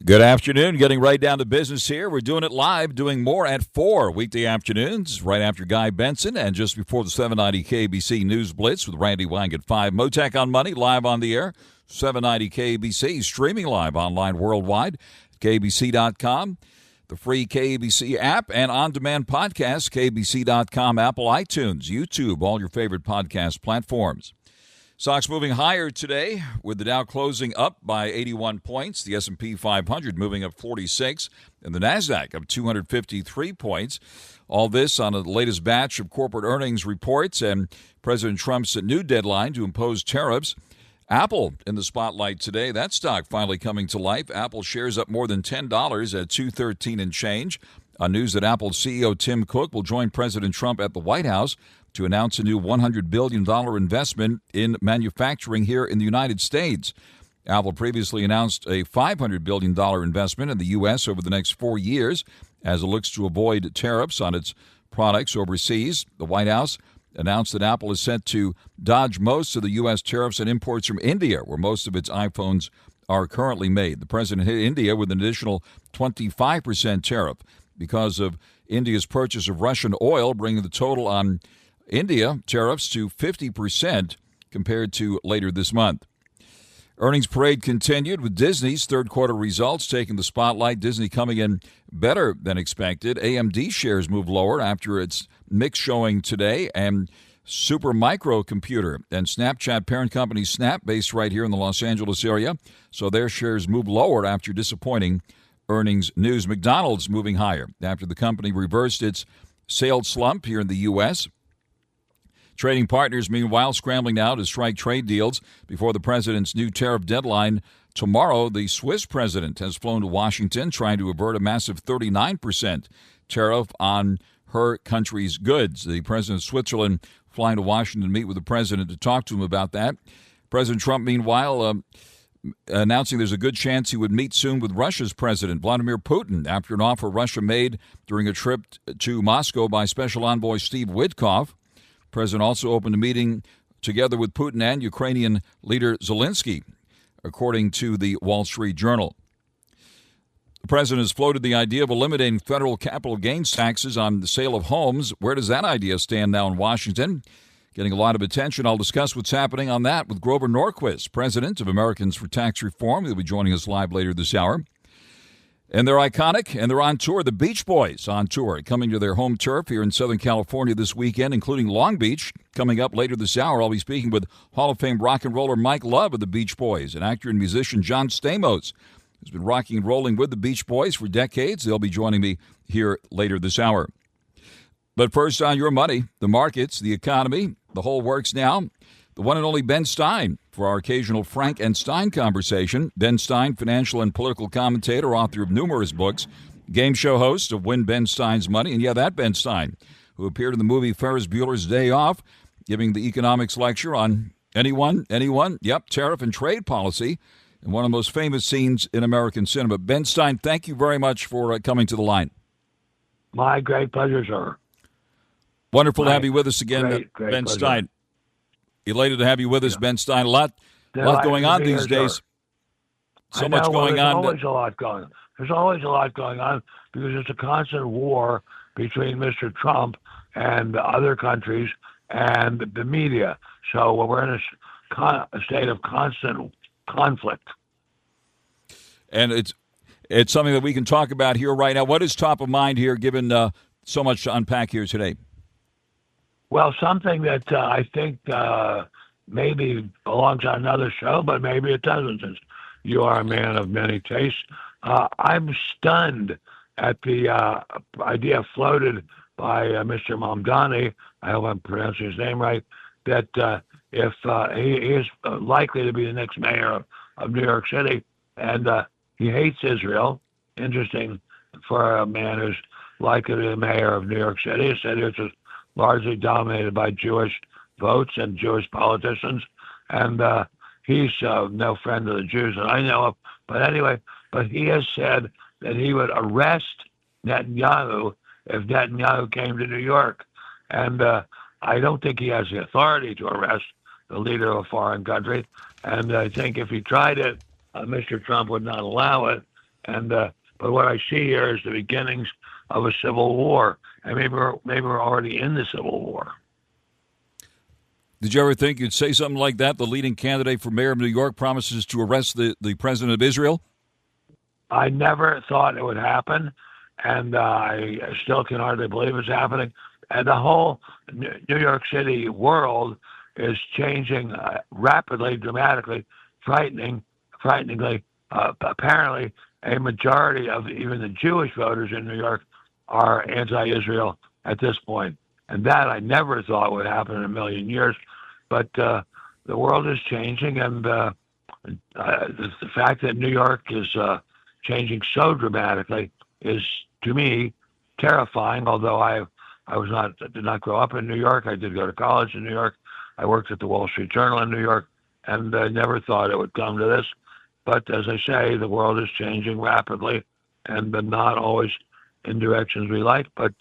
Good afternoon. Getting right down to business here. We're doing it live, doing more at 4 weekday afternoons, right after Guy Benson and just before the 790 KBC News Blitz with Randy Wang at 5. Mottek On Money, live on the air, 790 KBC, streaming live online worldwide, KBC.com, the free KBC app, and on-demand podcast, KBC.com, Apple, iTunes, YouTube, all your favorite podcast platforms. Stocks moving higher today with the Dow closing up by 81 points, the S&P 500 moving up 46, and the NASDAQ up 253 points. All this on the latest batch of corporate earnings reports and President Trump's new deadline to impose tariffs. Apple in the spotlight today. That stock finally coming to life. Apple shares up more than $10 at $213 and change. On news that Apple CEO Tim Cook will join President Trump at the White House to announce a new $100 billion investment in manufacturing here in the United States. Apple previously announced a $500 billion investment in the U.S. over the next 4 years as it looks to avoid tariffs on its products overseas. The White House announced that Apple is set to dodge most of the U.S. tariffs and imports from India, where most of its iPhones are currently made. The president hit India with an additional 25% tariff because of India's purchase of Russian oil, bringing the total on India tariffs to 50% compared to later this month. Earnings parade continued with Disney's third quarter results taking the spotlight. Disney coming in better than expected. AMD shares moved lower after its mixed showing today, and Supermicro Computer and Snapchat parent company Snap, based right here in the Los Angeles area, so their shares moved lower after disappointing earnings news. McDonald's moving higher after the company reversed its sales slump here in the U.S. Trading partners, meanwhile, scrambling now to strike trade deals before the president's new tariff deadline tomorrow. The Swiss president has flown to Washington trying to avert a massive 39% tariff on her country's goods. The president of Switzerland flying to Washington to meet with the president to talk to him about that. President Trump, meanwhile, announcing there's a good chance he would meet soon with Russia's president, Vladimir Putin, after an offer Russia made during a trip to Moscow by Special Envoy Steve Witkoff. The president also opened a meeting together with Putin and Ukrainian leader Zelensky, according to the Wall Street Journal. The president has floated the idea of eliminating federal capital gains taxes on the sale of homes. Where does that idea stand now in Washington? Getting a lot of attention. I'll discuss what's happening on that with Grover Norquist, president of Americans for Tax Reform. He'll be joining us live later this hour. And they're iconic, and they're on tour. The Beach Boys on tour, coming to their home turf here in Southern California this weekend, including Long Beach. Coming up later this hour, I'll be speaking with Hall of Fame rock and roller Mike Love of the Beach Boys and actor and musician John Stamos, who's been rocking and rolling with the Beach Boys for decades. They'll be joining me here later this hour. But first, on your money, the markets, the economy, the whole works now. The one and only Ben Stein for our occasional Frank and Stein conversation. Ben Stein, financial and political commentator, author of numerous books, game show host of Win Ben Stein's Money. And yeah, that Ben Stein, who appeared in the movie Ferris Bueller's Day Off, giving the economics lecture on anyone, tariff and trade policy, and one of the most famous scenes in American cinema. Ben Stein, thank you very much for coming to the line. My great pleasure, sir. Wonderful to have you with us again, great Ben pleasure. Stein. Elated to have you with us, Ben Stein. A lot going on these days. So much going on. There's always a lot going on because it's a constant war between Mr. Trump and other countries and the media. So we're in a state of constant conflict. And it's something that we can talk about here right now. What is top of mind here, given so much to unpack here today? Well, something that I think maybe belongs on another show, but maybe it doesn't, since you are a man of many tastes. I'm stunned at the idea floated by Mr. Mamdani, I hope I'm pronouncing his name right, that if he is likely to be the next mayor of New York City, and he hates Israel. Interesting for a man who's likely to be the mayor of New York City. A city which is largely dominated by Jewish votes and Jewish politicians. And he's no friend of the Jews that I know of. But anyway, he has said that he would arrest Netanyahu if Netanyahu came to New York. And I don't think he has the authority to arrest the leader of a foreign country. And I think if he tried it, Mr. Trump would not allow it. And but what I see here is the beginnings of a civil war, and maybe we're already in the civil war. Did you ever think you'd say something like that? The leading candidate for mayor of New York promises to arrest the president of Israel? I never thought it would happen, and I still can hardly believe it's happening. And the whole New York City world is changing rapidly, dramatically, frighteningly. Apparently, a majority of even the Jewish voters in New York are anti-Israel at this point. And that I never thought would happen in a million years. But the world is changing, and the fact that New York is changing so dramatically is, to me, terrifying. Although I did not grow up in New York. I did go to college in New York. I worked at the Wall Street Journal in New York, and I never thought it would come to this. But as I say, the world is changing rapidly, and not always in directions we like. But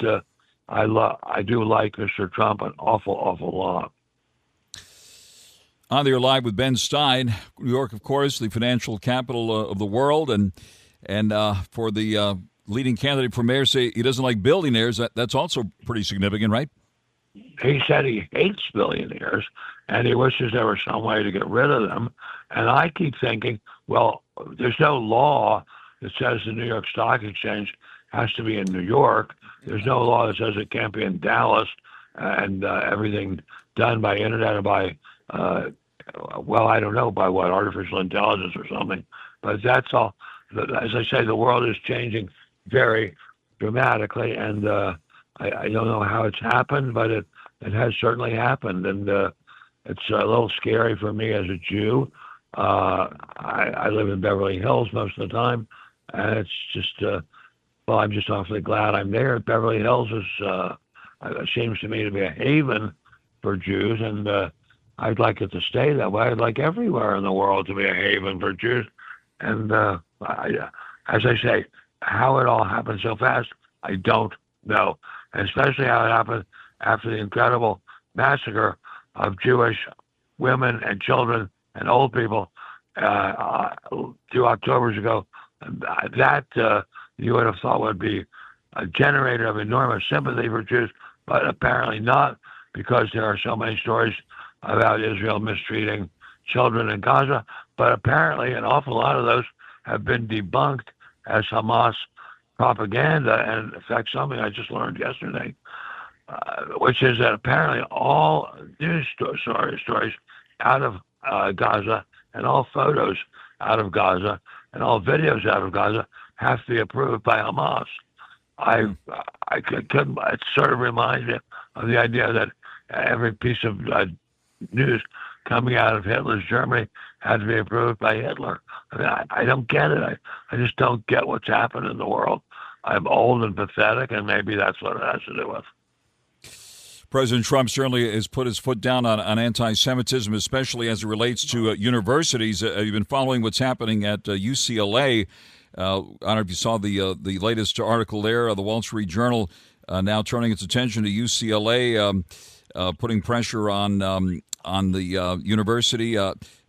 I do like Mr. Trump an awful lot. On there live with Ben Stein, New York, of course, the financial capital of the world, and for the leading candidate for mayor, say he doesn't like billionaires. That's also pretty significant, right? He said he hates billionaires, and he wishes there was some way to get rid of them. And I keep thinking, well, there's no law that says the New York Stock Exchange has to be in New York. There's no law that says it can't be in Dallas, and everything done by internet or by, well, I don't know, by what, artificial intelligence or something. But that's all. As I say, the world is changing very dramatically, and I don't know how it's happened, but it has certainly happened, and it's a little scary for me as a Jew. I live in Beverly Hills most of the time, and it's just, well, I'm just awfully glad I'm there. Beverly Hills seems to me to be a haven for Jews, and I'd like it to stay that way. I'd like everywhere in the world to be a haven for Jews. And as I say, how it all happened so fast, I don't know. And especially how it happened after the incredible massacre of Jewish women and children and old people 2 Octobers ago. That you would have thought would be a generator of enormous sympathy for Jews, but apparently not, because there are so many stories about Israel mistreating children in Gaza. But apparently an awful lot of those have been debunked as Hamas propaganda. And in fact, something I just learned yesterday, which is that apparently all news stories out of Gaza and all photos out of Gaza and all videos out of Gaza have to be approved by Hamas. I couldn't. It sort of reminds me of the idea that every piece of news coming out of Hitler's Germany had to be approved by Hitler. I mean, I don't get it. I just don't get what's happened in the world. I'm old and pathetic, and maybe that's what it has to do with. President Trump certainly has put his foot down on anti-Semitism, especially as it relates to universities. You've been following what's happening at UCLA. I don't know if you saw the latest article there. The Wall Street Journal now turning its attention to UCLA, putting pressure on the university.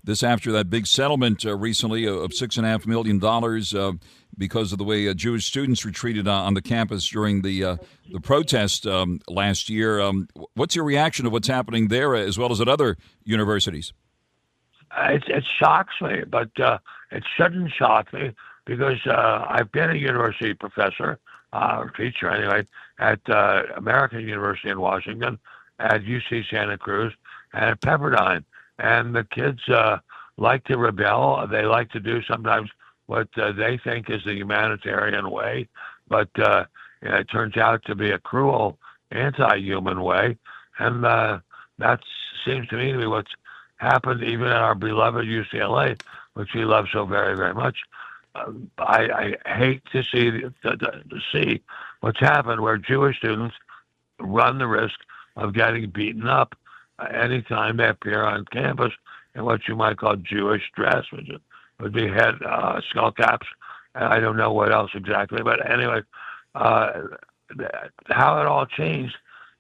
This after that big settlement recently of $6.5 million because of the way Jewish students were treated on the campus during the protest last year. What's your reaction to what's happening there, as well as at other universities? It shocks me, but it shouldn't shock me, because I've been a university professor, or teacher anyway, at American University in Washington, at UC Santa Cruz, and at Pepperdine. And the kids like to rebel. They like to do sometimes what they think is the humanitarian way, but it turns out to be a cruel, anti-human way. And that seems to me to be what's happened even at our beloved UCLA, which we love so very, very much. I hate to see what's happened, where Jewish students run the risk of getting beaten up anytime they appear on campus in what you might call Jewish dress, which would be head skull caps. I don't know what else exactly, but anyway, how it all changed.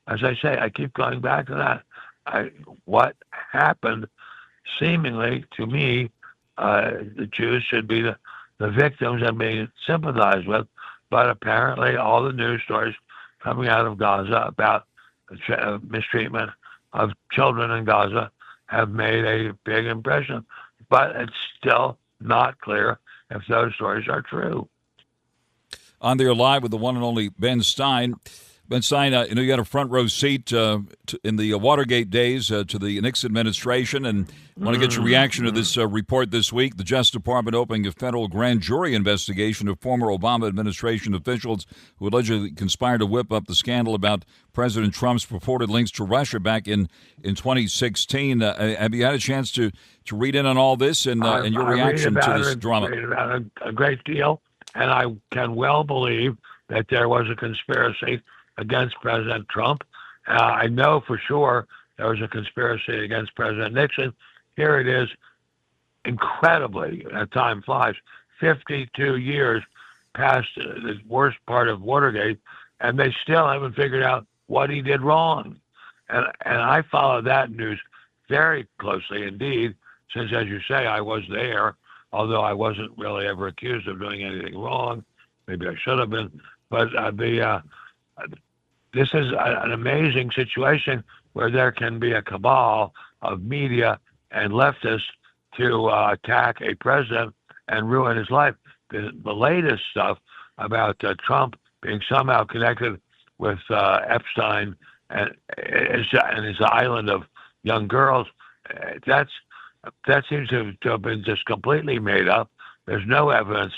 As I say, I keep going back to that. What happened, seemingly to me, the Jews should be the victims and being sympathized with. But apparently all the news stories coming out of Gaza about mistreatment of children in Gaza have made a big impression. But it's still not clear if those stories are true. On there live with the one and only Ben Stein. Ben Stein, you had a front row seat in the Watergate days to the Nixon administration, and I want to get your reaction to this report this week. The Justice Department opening a federal grand jury investigation of former Obama administration officials who allegedly conspired to whip up the scandal about President Trump's purported links to Russia back in 2016. Have you had a chance to read in on all this and your reaction to this drama? I read about it a great deal, and I can well believe that there was a conspiracy against President Trump. I know for sure there was a conspiracy against President Nixon. Here it is, incredibly, time flies, 52 years past the worst part of Watergate, and they still haven't figured out what he did wrong. And I follow that news very closely indeed, since, as you say, I was there, although I wasn't really ever accused of doing anything wrong. Maybe I should have been. But this is an amazing situation where there can be a cabal of media and leftists to attack a president and ruin his life. The latest stuff about Trump being somehow connected with Epstein and his island of young girls, that seems to have been just completely made up. There's no evidence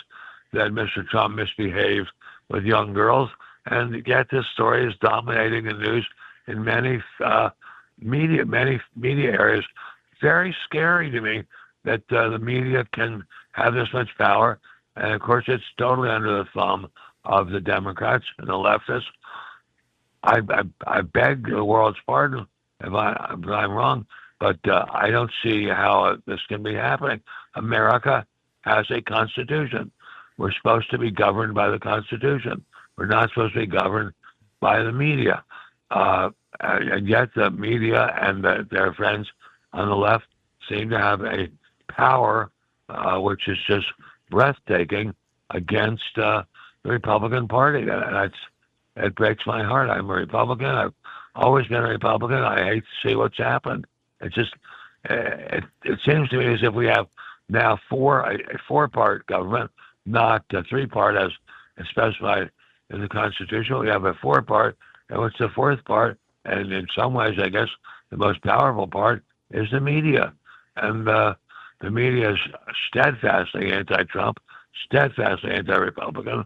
that Mr. Trump misbehaved with young girls. And yet this story is dominating the news in many media areas. Very scary to me that the media can have this much power. And, of course, it's totally under the thumb of the Democrats and the leftists. I beg the world's pardon if I'm wrong, but I don't see how this can be happening. America has a Constitution. We're supposed to be governed by the Constitution. We're not supposed to be governed by the media. And yet the media and their friends on the left seem to have a power which is just breathtaking against the Republican Party. It breaks my heart. I'm a Republican. I've always been a Republican. I hate to see what's happened. It seems to me as if we have now a four-part government, not a three-part as specified in the Constitution. We have a four-part, and what's the fourth part? And in some ways, I guess, the most powerful part is the media. And the media is steadfastly anti-Trump, steadfastly anti-Republican.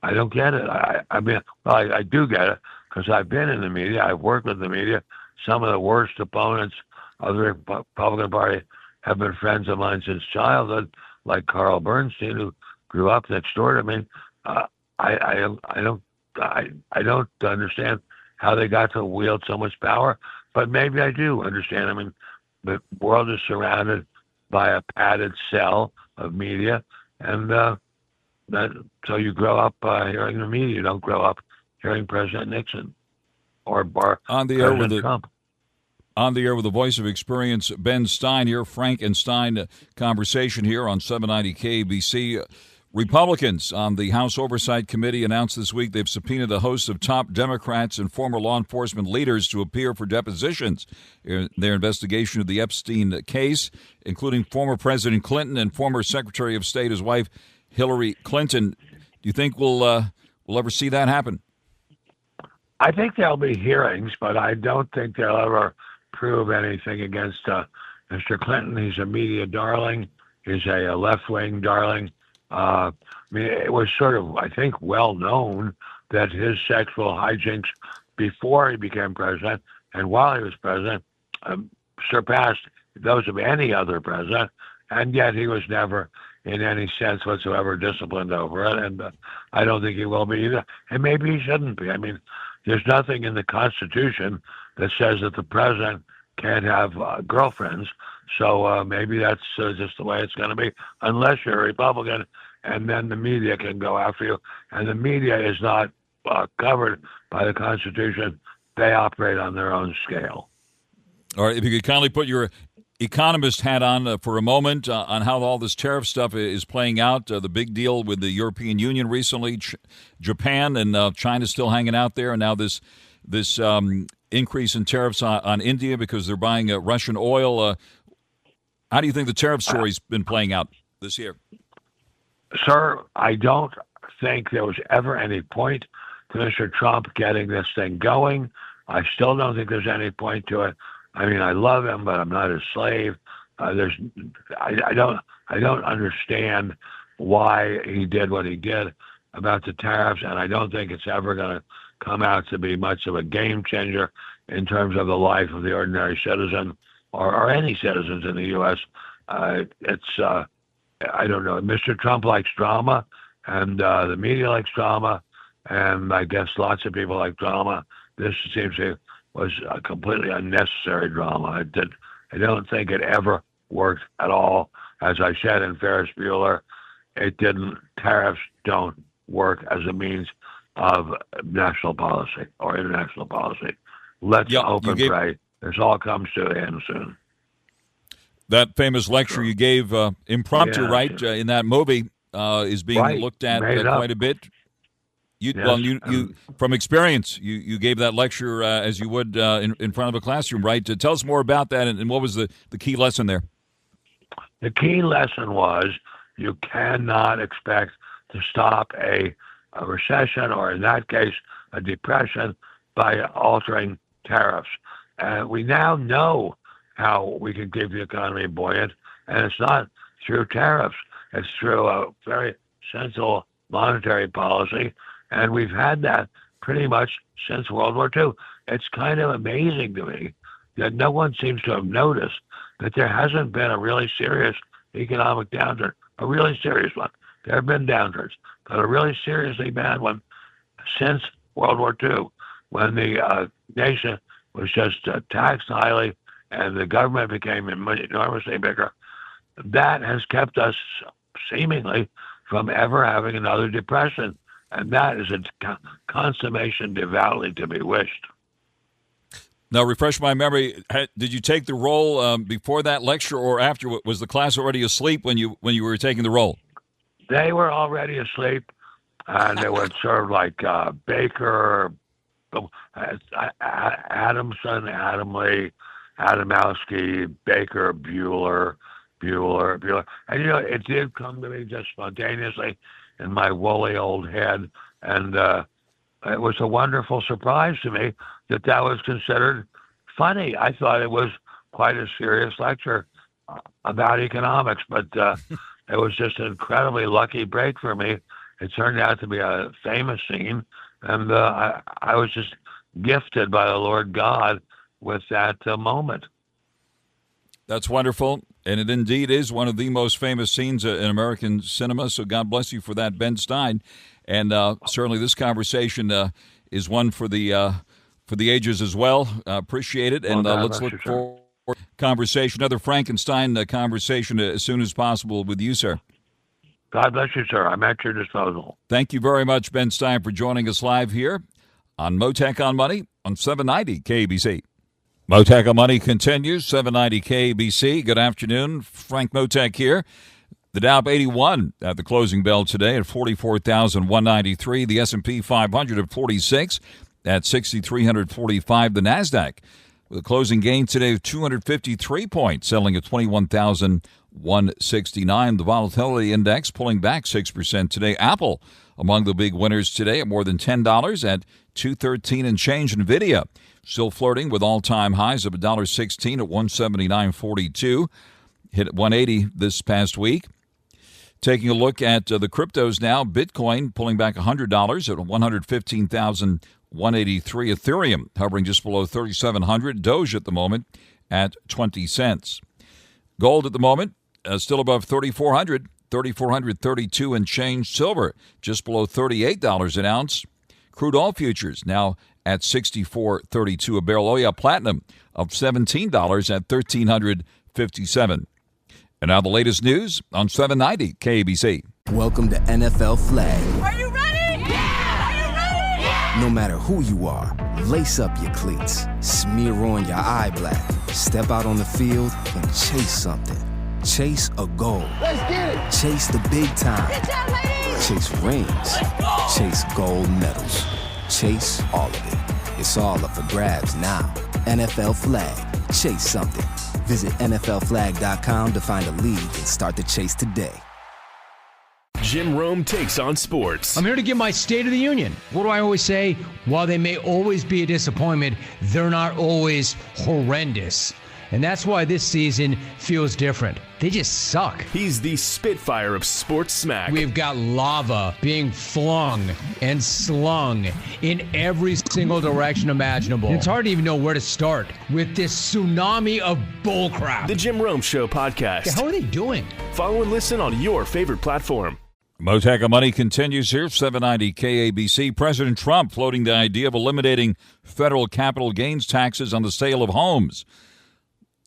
I don't get it. I do get it, because I've been in the media. I've worked with the media. Some of the worst opponents of the Republican Party have been friends of mine since childhood, like Carl Bernstein, who grew up next door to me. I don't understand how they got to wield so much power, but maybe I do understand. I mean, the world is surrounded by a padded cell of media, and so you grow up hearing the media. You don't grow up hearing President Nixon or on the air President with Trump. On the air with the voice of experience, Ben Stein here, Frank and Stein conversation here on 790 KBC. Republicans on the House Oversight Committee announced this week they've subpoenaed a host of top Democrats and former law enforcement leaders to appear for depositions in their investigation of the Epstein case, including former President Clinton and former Secretary of State, his wife, Hillary Clinton. Do you think we'll ever see that happen? I think there'll be hearings, but I don't think they'll ever prove anything against Mr. Clinton. He's a media darling. He's a left-wing darling. I mean, it was sort of, I think, well known that his sexual hijinks before he became president and while he was president surpassed those of any other president, and yet he was never in any sense whatsoever disciplined over it, and I don't think he will be either. And maybe he shouldn't be. I mean, there's nothing in the Constitution that says that the president can't have girlfriends, so maybe that's just the way it's going to be, unless you're a Republican, and then the media can go after you. And the media is not covered by the Constitution. They operate on their own scale. All right, if you could kindly put your economist hat on for a moment on how all this tariff stuff is playing out. The big deal with the European Union recently, Japan and China still hanging out there, and now this increase in tariffs on India because they're buying Russian oil. How do you think the tariff story's been playing out this year? Sir, I don't think there was ever any point to Mr. Trump getting this thing going. I still don't think there's any point to it. I mean, I love him, but I'm not his slave. I don't understand why he did what he did about the tariffs, and I don't think it's ever going to come out to be much of a game changer in terms of the life of the ordinary citizen or any citizens in the U.S. I don't know. Mr. Trump likes drama, and the media likes drama, and I guess lots of people like drama. This seems to was a completely unnecessary drama. I don't think it ever worked at all. As I said in Ferris Bueller, it didn't. Tariffs don't work as a means of national policy or international policy. Let's hope and pray this all comes to an end soon. That famous lecture you gave impromptu, in that movie is being looked at quite a bit. You from experience, you gave that lecture as you would in front of a classroom, right? Tell us more about that, and what was the key lesson there? The key lesson was you cannot expect to stop a recession, or in that case, a depression, by altering tariffs. We now know how we can keep the economy buoyant, and it's not through tariffs. It's through a very sensible monetary policy. And we've had that pretty much since World War II. It's kind of amazing to me that no one seems to have noticed that there hasn't been a really serious economic downturn, a really serious one. There have been downturns, but a really seriously bad one since World War II, when the nation was just taxed highly and the government became enormously bigger. That has kept us seemingly from ever having another depression. And that is a consummation devoutly to be wished. Now, refresh my memory. Did you take the role before that lecture or after? Was the class already asleep when you were taking the role? They were already asleep, and they were sort of like Baker, Adamson, Adamley, Adamowski, Baker, Bueller. And, it did come to me just spontaneously in my woolly old head, and it was a wonderful surprise to me that was considered funny. I thought it was quite a serious lecture about economics, but it was just an incredibly lucky break for me. It turned out to be a famous scene, and I was just gifted by the Lord God with that moment. That's wonderful, and it indeed is one of the most famous scenes in American cinema, so God bless you for that, Ben Stein. And certainly this conversation is one for the ages as well. Appreciate it, and let's look for conversation, another Frankenstein conversation as soon as possible with you, sir. God bless you, sir. I'm at your disposal. Thank you very much, Ben Stein, for joining us live here on Mottek On Money on 790 KBC. Mottek On Money continues, 790 KBC. Good afternoon. Frank Mottek here. The Dow 81 at the closing bell today at 44,193. The S&P 500 at 46 at 6,345. The NASDAQ with a closing gain today of 253 points, selling at 21,169. The volatility index pulling back 6% today. Apple among the big winners today at more than $10 at $213 and change. NVIDIA still flirting with all-time highs of $1.16 at $179.42. Hit 180 this past week. Taking a look at the cryptos now, Bitcoin pulling back $100 at $115,183. Ethereum hovering just below 3,700. Doge at the moment at 20 cents. Gold at the moment still above 3,400, 3,432 and change. Silver just below $38 an ounce. Crude oil futures now at $64.32 a barrel. Oh yeah, platinum of $17 at $1,357. And now the latest news on 790 KBC. Welcome to NFL Flag. Are you ready? Yeah! Are you ready? Yeah! No matter who you are, lace up your cleats, smear on your eye black, step out on the field, and chase something. Chase a goal. Let's get it. Chase the big time. Get that, ladies. Chase rings. Chase gold medals. Chase all of it. It's all up for grabs now. NFL Flag. Chase something. Visit NFLflag.com to find a league and start the chase today. Jim Rome takes on sports. I'm here to give my State of the Union. What do I always say? While they may always be a disappointment, they're not always horrendous. And that's why this season feels different. They just suck. He's the Spitfire of sports smack. We've got lava being flung and slung in every single direction imaginable. It's hard to even know where to start with this tsunami of bullcrap. The Jim Rome Show podcast. How are they doing? Follow and listen on your favorite platform. Mottek On Money continues here, 790 KABC. President Trump floating the idea of eliminating federal capital gains taxes on the sale of homes.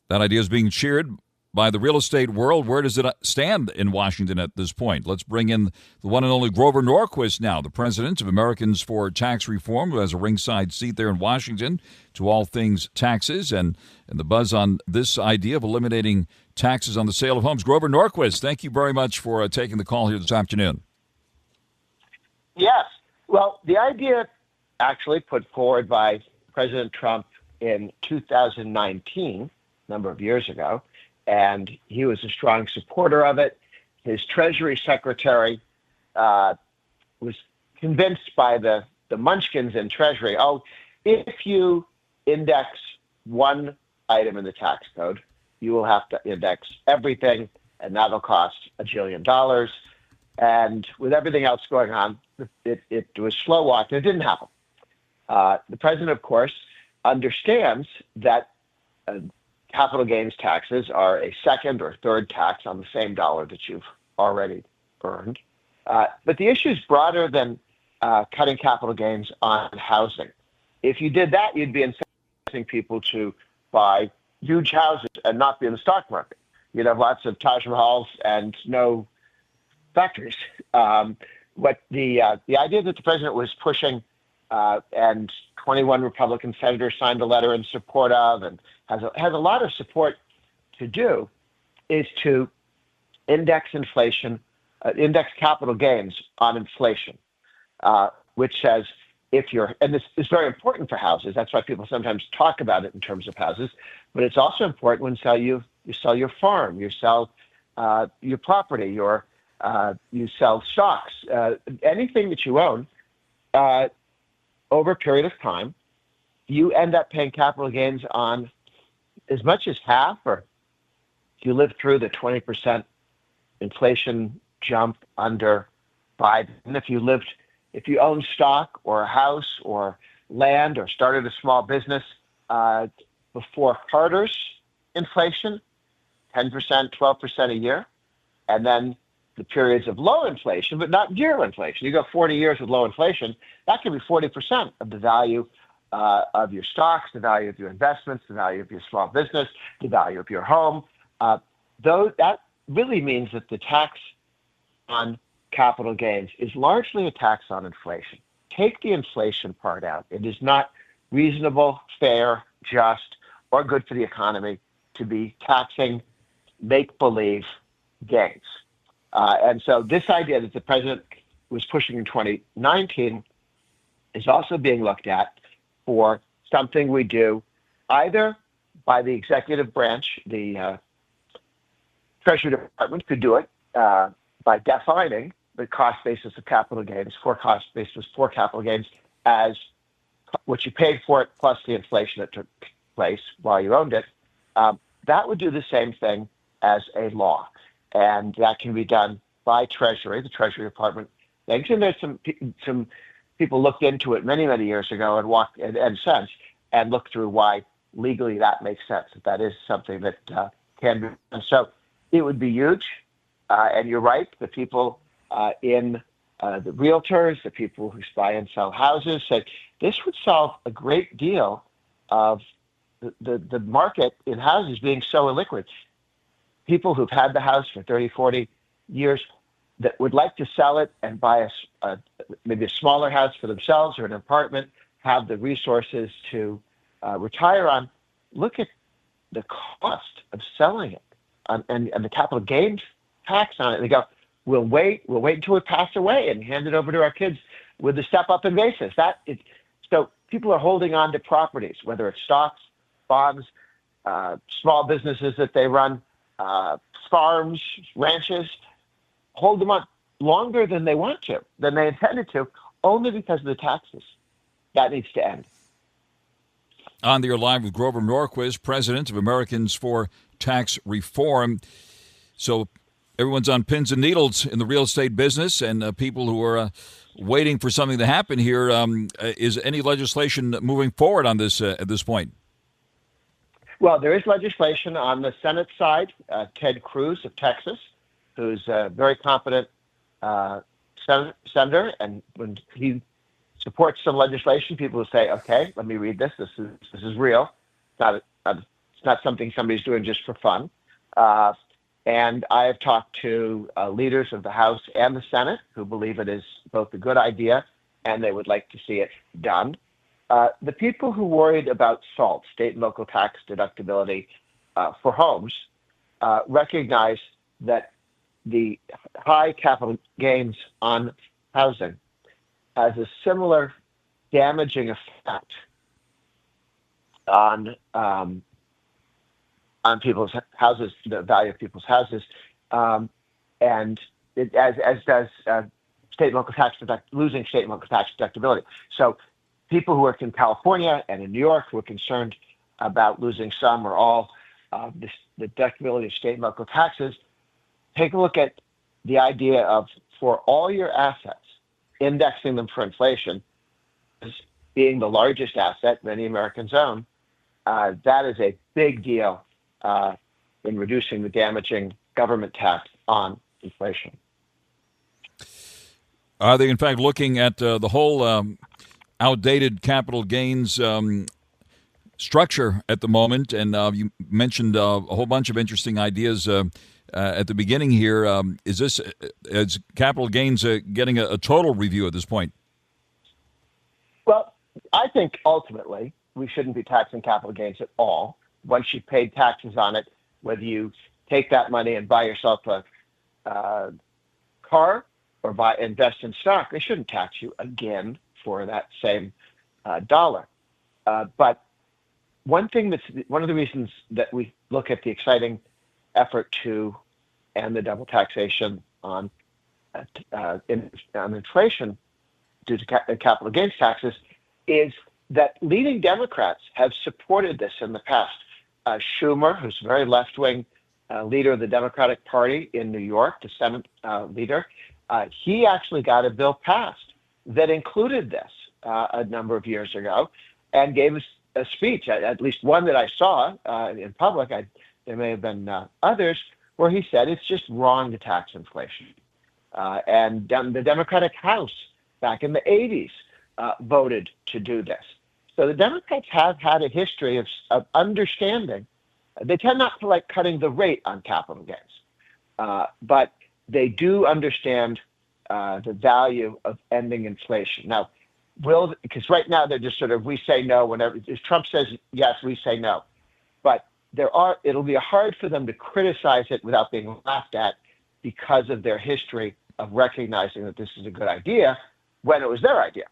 That idea is being cheered by the real estate world. Where does it stand in Washington at this point? Let's bring in the one and only Grover Norquist now, the president of Americans for Tax Reform, who has a ringside seat there in Washington to all things taxes and the buzz on this idea of eliminating taxes on the sale of homes. Grover Norquist, thank you very much for taking the call here this afternoon. Yes. Well, the idea actually put forward by President Trump in 2019, a number of years ago, and he was a strong supporter of it. His Treasury Secretary was convinced by the munchkins in Treasury, if you index one item in the tax code, you will have to index everything, and that'll cost $1 jillion. And with everything else going on, it was slow walk, and it didn't happen. The president, of course, understands that capital gains taxes are a second or third tax on the same dollar that you've already earned. But the issue is broader than cutting capital gains on housing. If you did that, you'd be incentivizing people to buy huge houses and not be in the stock market. You'd have lots of Taj Mahals and no factories. What the idea that the president was pushing, and 21 Republican senators signed a letter in support of, and has a lot of support to do, is to index inflation, index capital gains on inflation, which says and this is very important for houses. That's why people sometimes talk about it in terms of houses, but it's also important when you sell your farm, you sell your property, you sell stocks, anything that you own. Over a period of time, you end up paying capital gains on as much as half, or if you live through the 20% inflation jump under Biden. If you own stock or a house or land or started a small business before Carter's inflation, 10%, 12% a year, and then the periods of low inflation, but not zero inflation. You go 40 years with low inflation, that can be 40% of the value of your stocks, the value of your investments, the value of your small business, the value of your home. That really means that the tax on capital gains is largely a tax on inflation. Take the inflation part out. It is not reasonable, fair, just, or good for the economy to be taxing make-believe gains. And so this idea that the president was pushing in 2019 is also being looked at for something we do either by the executive branch, the Treasury Department could do it by defining the cost basis of capital gains, forecast basis for capital gains, as what you paid for it plus the inflation that took place while you owned it. That would do the same thing as a law. And that can be done by Treasury, the Treasury Department. And there's some people looked into it many, many years ago and since looked through why legally that makes sense. That is something that can be done. So it would be huge. And you're right, the people the realtors, the people who buy and sell houses said this would solve a great deal of the market in houses being so illiquid. People who've had the house for 30, 40 years that would like to sell it and buy a maybe a smaller house for themselves or an apartment, have the resources to retire on, look at the cost of selling it and the capital gains tax on it. They go, we'll wait until we pass away and hand it over to our kids with the step up in basis. So people are holding on to properties, whether it's stocks, bonds, small businesses that they run, farms, ranches, hold them on longer than they want to, than they intended to, only because of the taxes. That needs to end. On the air live with Grover Norquist, president of Americans for Tax Reform. So everyone's on pins and needles in the real estate business, and people who are waiting for something to happen here. Is any legislation moving forward on this at this point? Well, there is legislation on the Senate side. Ted Cruz of Texas, who's a very competent senator, and when he supports some legislation, people will say, "Okay, let me read this. This is real. It's not something somebody's doing just for fun." And I have talked to leaders of the House and the Senate who believe it is both a good idea and they would like to see it done. The people who worried about SALT, state and local tax deductibility for homes, recognize that the high capital gains on housing has a similar damaging effect on people's houses, the value of people's houses, and it, as does state and local tax losing state and local tax deductibility. So people who work in California and in New York who are concerned about losing some or all the deductibility of state and local taxes, take a look at the idea of, for all your assets, indexing them for inflation as being the largest asset many Americans own. That is a big deal in reducing the damaging government tax on inflation. Are they, in fact, looking at the whole outdated capital gains structure at the moment? And you mentioned a whole bunch of interesting ideas at the beginning here. Is capital gains getting a total review at this point? Well, I think ultimately we shouldn't be taxing capital gains at all. Once you've paid taxes on it, whether you take that money and buy yourself a car or invest in stock, they shouldn't tax you again for that same dollar. But one of the reasons that we look at the exciting effort to end the double taxation on inflation due to capital gains taxes is that leading Democrats have supported this in the past. Schumer, who's a very left-wing leader of the Democratic Party in New York, the Senate leader, he actually got a bill passed that included this a number of years ago and gave us a speech, at least one that I saw in public. There may have been others, where he said it's just wrong to tax inflation. And the Democratic House back in the 80s voted to do this. So the Democrats have had a history of understanding. They tend not to like cutting the rate on capital gains, but they do understand the value of ending inflation. Now, because right now they're just sort of, we say no whenever Trump says yes, we say no. But it'll be hard for them to criticize it without being laughed at because of their history of recognizing that this is a good idea when it was their idea.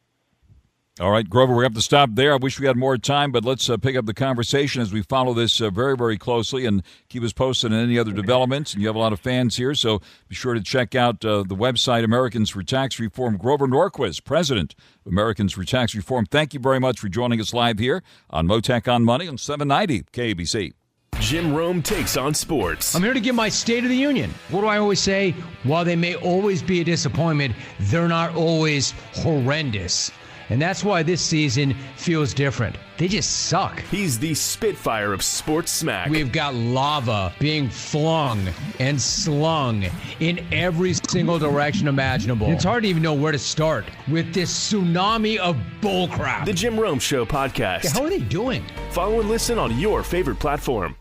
All right, Grover, we have to stop there. I wish we had more time, but let's pick up the conversation as we follow this very, very closely and keep us posted on any other developments. And you have a lot of fans here, so be sure to check out the website, Americans for Tax Reform. Grover Norquist, president of Americans for Tax Reform, thank you very much for joining us live here on Mottek On Money on 790 KABC. Jim Rome takes on sports. I'm here to give my State of the Union. What do I always say? While they may always be a disappointment, they're not always horrendous. And that's why this season feels different. They just suck. He's the Spitfire of sports smack. We've got lava being flung and slung in every single direction imaginable. It's hard to even know where to start with this tsunami of bullcrap. The Jim Rome Show podcast. How are they doing? Follow and listen on your favorite platform.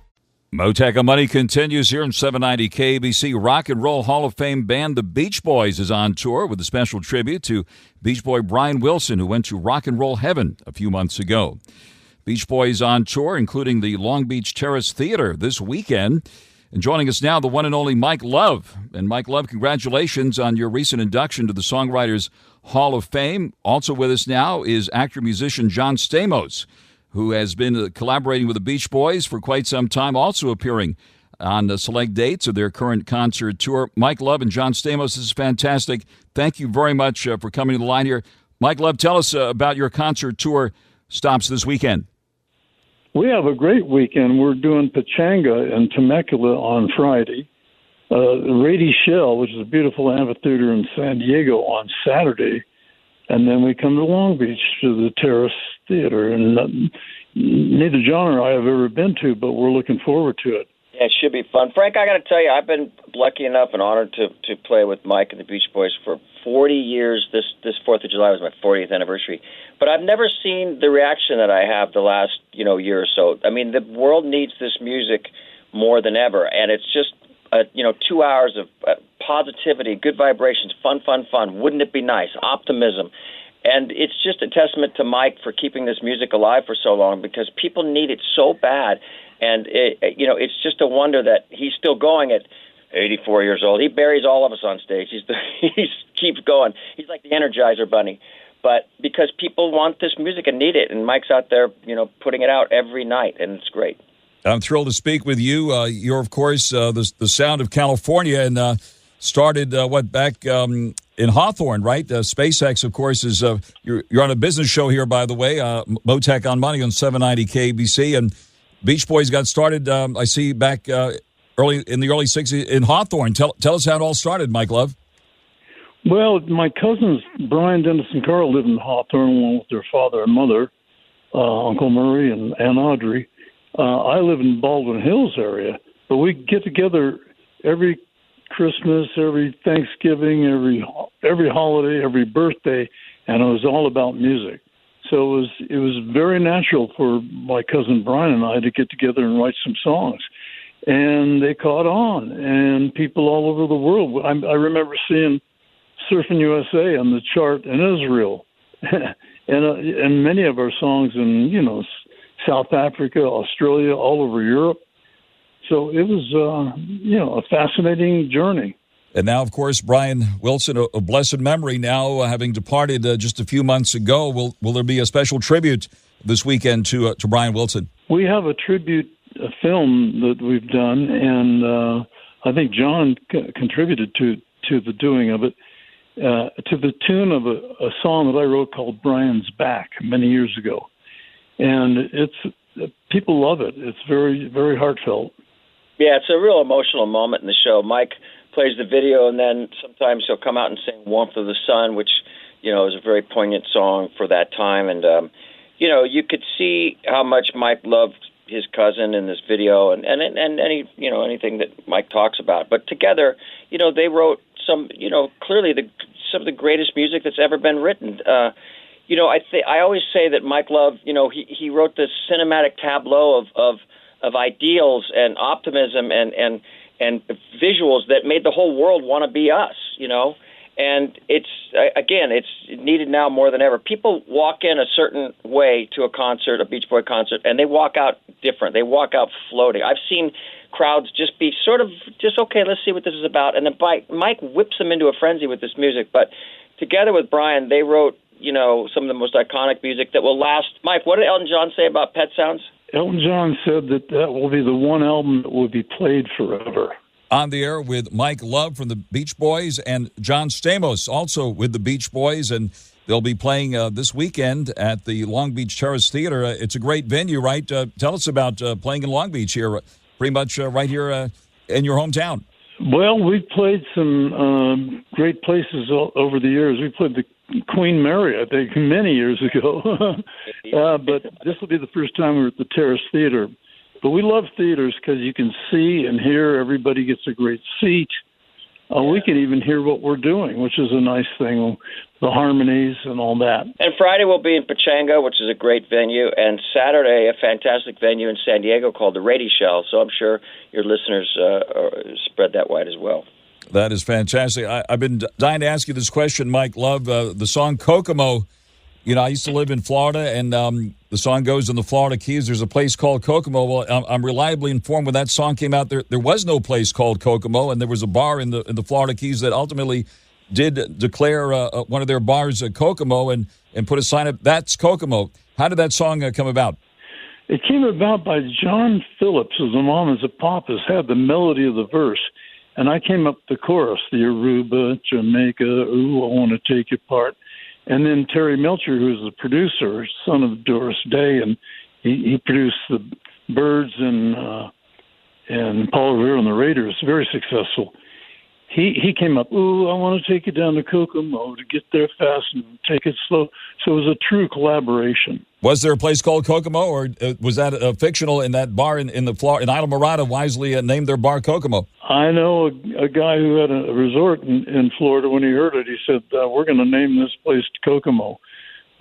Mottek On Money continues here in 790 KBC. Rock and Roll Hall of Fame band The Beach Boys is on tour with a special tribute to Beach Boy Brian Wilson, who went to rock and roll heaven a few months ago. Beach Boys on tour, including the Long Beach Terrace Theater this weekend. And joining us now, the one and only Mike Love. And Mike Love, congratulations on your recent induction to the Songwriters Hall of Fame. Also with us now is actor-musician John Stamos, who has been collaborating with the Beach Boys for quite some time, also appearing on the select dates of their current concert tour. Mike Love and John Stamos, this is fantastic. Thank you very much for coming to the line here. Mike Love, tell us about your concert tour stops this weekend. We have a great weekend. We're doing Pechanga and Temecula on Friday, Rady Shell, which is a beautiful amphitheater in San Diego, on Saturday, and then we come to Long Beach to the Terrace Theater. And neither John or I have ever been to, but we're looking forward to it. Yeah, it should be fun. Frank, I got to tell you, I've been lucky enough and honored to play with Mike and the Beach Boys for 40 years. This 4th of July was my 40th anniversary. But I've never seen the reaction that I have the last, year or so. I mean, the world needs this music more than ever, and it's just, 2 hours of positivity, good vibrations, fun. Wouldn't it be nice? Optimism. And it's just a testament to Mike for keeping this music alive for so long, because people need it so bad. And, it's just a wonder that he's still going at 84 years old. He buries all of us on stage. He keeps going. He's like the Energizer Bunny. But because people want this music and need it, and Mike's out there, putting it out every night, and it's great. I'm thrilled to speak with you. You're, of course, the sound of California, and started, back in Hawthorne, right? SpaceX, of course, is you're on a business show here, by the way, Mottek On Money on 790 KBC, and Beach Boys got started, I see, back early 60s in Hawthorne. Tell us how it all started, Mike Love. Well, my cousins, Brian, Dennis, and Carl, live in Hawthorne along with their father and mother, Uncle Murray and Aunt Audrey. I live in Baldwin Hills area, but we get together every Christmas, every Thanksgiving, every holiday, every birthday, and it was all about music. So it was very natural for my cousin Brian and I to get together and write some songs. And they caught on, and people all over the world. I remember seeing Surfing USA on the chart in Israel, and many of our songs in South Africa, Australia, all over Europe. So it was a fascinating journey. And now, of course, Brian Wilson, a blessed memory now, having departed just a few months ago. Will there be a special tribute this weekend to Brian Wilson? We have a tribute film that we've done, and I think John contributed to the doing of it, to the tune of a song that I wrote called Brian's Back many years ago. And people love it. It's very, very heartfelt. Yeah, it's a real emotional moment in the show. Mike plays the video, and then sometimes he'll come out and sing Warmth of the Sun, which, is a very poignant song for that time. And, you could see how much Mike loved his cousin in this video and any, anything that Mike talks about. But together, they wrote some, clearly some of the greatest music that's ever been written. I always say that Mike Love, he wrote this cinematic tableau of ideals and optimism and visuals that made the whole world want to be us, And it's needed now more than ever. People walk in a certain way to a concert, a Beach Boy concert, and they walk out different. They walk out floating. I've seen crowds just be sort of okay, let's see what this is about. And then Mike whips them into a frenzy with this music. But together with Brian, they wrote, some of the most iconic music that will last. Mike, what did Elton John say about Pet Sounds? Elton John said that will be the one album that will be played forever. On the air with Mike Love from the Beach Boys and John Stamos, also with the Beach Boys, and they'll be playing this weekend at the Long Beach Terrace Theater. It's a great venue, right? Tell us about playing in Long Beach here, pretty much right here in your hometown. Well, we've played some great places over the years. We played the Queen Mary, I think, many years ago. But this will be the first time we're at the Terrace Theater. But we love theaters because you can see and hear. Everybody gets a great seat. we can even hear what we're doing, which is a nice thing, the harmonies and all that. And Friday we'll be in Pechanga, which is a great venue, and Saturday a fantastic venue in San Diego called the Radio Shell. So I'm sure your listeners spread that wide as well. That is fantastic. I've been dying to ask you this question, Mike Love. The song Kokomo, I used to live in Florida, and the song goes in the Florida Keys. There's a place called Kokomo. Well, I'm reliably informed when that song came out, there was no place called Kokomo, and there was a bar in the Florida Keys that ultimately did declare one of their bars Kokomo and put a sign up, that's Kokomo. How did that song come about? It came about by John Phillips, as a mom as a pop, has had the melody of the verse. And I came up the chorus, the Aruba, Jamaica, ooh, I want to take your part. And then Terry Melcher, who's the producer, son of Doris Day, and he produced the Byrds and Paul Revere and the Raiders, very successful. He came up, ooh, I want to take you down to Kokomo to get there fast and take it slow. So it was a true collaboration. Was there a place called Kokomo, or was that fictional in that bar in Isla Mirada wisely named their bar Kokomo? I know a guy who had a resort in Florida. When he heard it, he said, we're going to name this place Kokomo.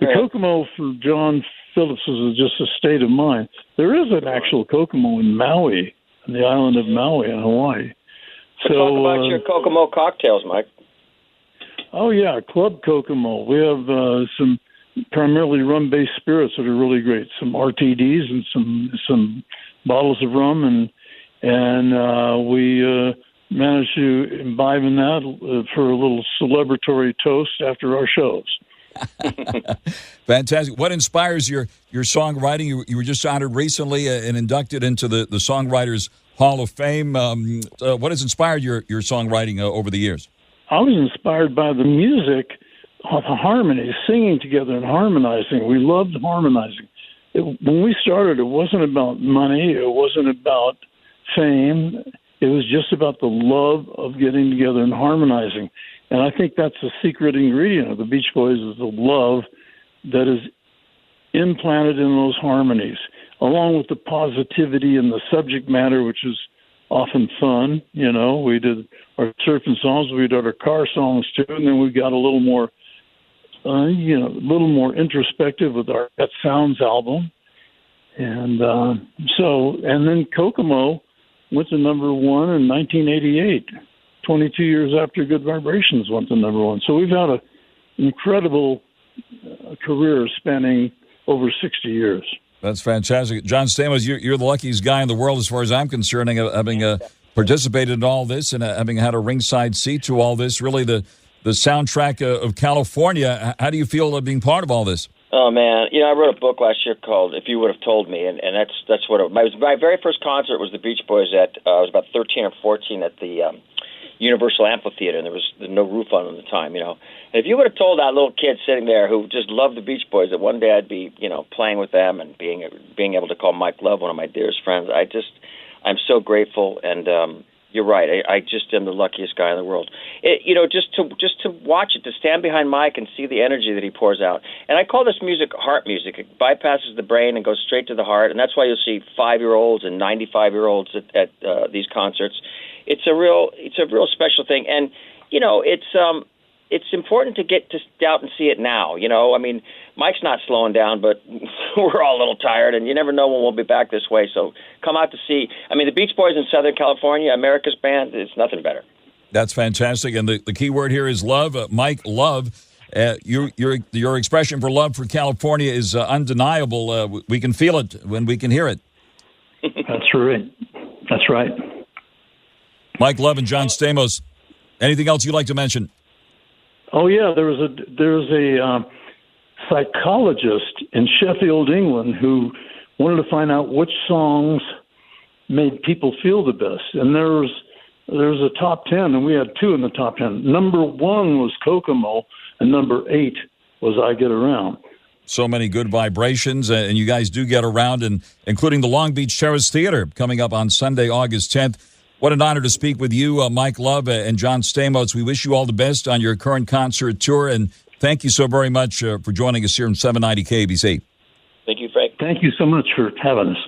The Kokomo for John Phillips is just a state of mind. There is an actual Kokomo in Maui, on the island of Maui in Hawaii. So talk about your Kokomo cocktails, Mike. Oh, yeah, Club Kokomo. We have some primarily rum-based spirits that are really great, some RTDs and some bottles of rum, and we managed to imbibe in that for a little celebratory toast after our shows. Fantastic. What inspires your songwriting? You were just honored recently and inducted into the Songwriters Hall of Fame. What has inspired your songwriting over the years? I was inspired by the music, the harmonies, singing together and harmonizing. We loved harmonizing. When we started, it wasn't about money. It wasn't about fame. It was just about the love of getting together and harmonizing. And I think that's the secret ingredient of the Beach Boys, is the love that is implanted in those harmonies, along with the positivity and the subject matter, which is often fun. We did our surfing songs, we did our car songs too, and then we got a little more, a little more introspective with our Pet Sounds album. And and then Kokomo went to number one in 1988, 22 years after Good Vibrations went to number one. So we've had an incredible career spanning over 60 years. That's fantastic. John Stamos, you're the luckiest guy in the world as far as I'm concerned, having participated in all this and having had a ringside seat to all this, really the soundtrack of California. How do you feel being part of all this? Oh, man. I wrote a book last year called If You Would Have Told Me, and that's what my very first concert was the Beach Boys at, I was about 13 or 14 at the Universal Amphitheater, and there was no roof on at the time, And if you would have told that little kid sitting there who just loved the Beach Boys that one day I'd be, playing with them and being able to call Mike Love one of my dearest friends, I'm so grateful, and you're right. I just am the luckiest guy in the world. Just to watch it, to stand behind Mike and see the energy that he pours out. And I call this music heart music. It bypasses the brain and goes straight to the heart, and that's why you'll see 5-year-olds and 95-year-olds at these concerts. It's a real special thing, and it's important to get out and see it now. Mike's not slowing down, but we're all a little tired, and you never know when we'll be back this way. So come out to see. The Beach Boys in Southern California, America's band, it's nothing better. That's fantastic, and the key word here is love. Mike Love, your expression for love for California is undeniable. We can feel it when we can hear it. That's right. That's right. Mike Love and John Stamos. Anything else you'd like to mention? Oh yeah, there was a psychologist in Sheffield, England, who wanted to find out which songs made people feel the best, and there was a top 10, and we had 2 in the top 10. Number 1 was Kokomo, and number 8 was I Get Around. So many good vibrations, and you guys do get around, and including the Long Beach Terrace Theater coming up on Sunday, August 10th. What an honor to speak with you, Mike Love and John Stamos. We wish you all the best on your current concert tour, and thank you so very much for joining us here in 790 KBC. Thank you, Frank. Thank you so much for having us.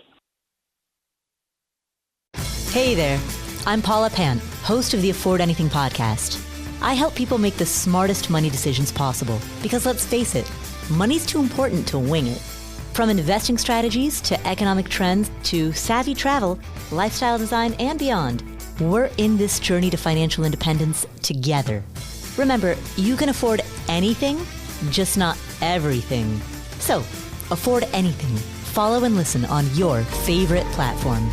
Hey there, I'm Paula Penn, host of the Afford Anything podcast. I help people make the smartest money decisions possible because, let's face it, money's too important to wing it. From investing strategies to economic trends to savvy travel, lifestyle design, and beyond, we're in this journey to financial independence together. Remember, you can afford anything, just not everything. So, afford anything. Follow and listen on your favorite platform.